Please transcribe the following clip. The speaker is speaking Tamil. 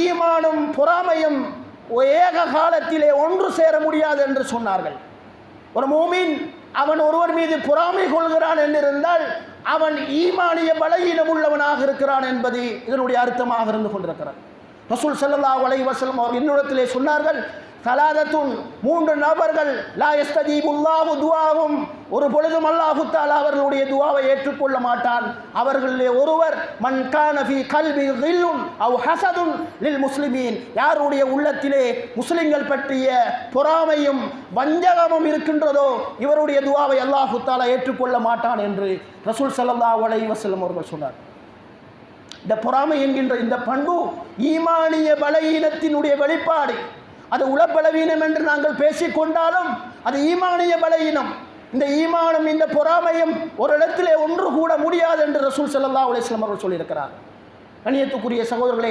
ஈமானும் பொறாமையும் ஏக காலத்திலே ஒன்று சேர முடியாது என்று சொன்னார்கள். ஒரு மூமின் அவன் ஒருவர் மீது பொறாமை கொள்கிறான் என்றிருந்தால் அவன் ஈமானிய பலவீனம் உள்ளவனாக இருக்கிறான் என்பது இதனுடைய அர்த்தமாக இருந்து கொண்டிருக்கிறது. ரசூல் ஸல்லல்லாஹு அலைஹி வஸல்லம் அவர் இன்னொருத்திலே சொன்னார்கள், சலாதத்துன், 3 நபர்கள் லா யஸ்தஜீபுல்லாஹு துஆஹும், ஒரு பொழுதும் அல்லாஹ் தஆலா அவர்களுடைய துஆவை ஏற்றுக்கொள்ள மாட்டான். அவர்களிலே ஒருவர் மன் கான ஃபீ கல்பி கில்லுன் அவ் ஹஸதுன் லில் முஸ்லிமீன், யாருடைய உள்ளத்திலே முஸ்லிம்கள் பற்றிய பொறாமையும் வஞ்சகமும் இருக்கின்றதோ இவருடைய துஆவை அல்லாஹ் தஆலா ஏற்றுக்கொள்ள மாட்டான் என்று ரசூல் ஸல்லல்லாஹு அலைஹி வஸல்லம் அவர்கள் சொன்னார். இந்த பொறாமை என்கின்ற இந்த பண்பு ஈமானிய பலவீனத்தினுடைய வெளிப்பாடு. அது உளப்பலவீனம் என்று நாங்கள் பேசிக்கொண்டாலும் அது ஈமானிய பலவீனம். இந்த ஈமானும் இந்த பொறாமையும் ஒரு இடத்திலே ஒன்று கூட முடியாது என்று ரசூல் ஸல்லல்லாஹு அலைஹி வஸல்லம் அவர்கள் சொல்லியிருக்கிறார். கண்ணியத்துக்குரிய சகோதரர்களே,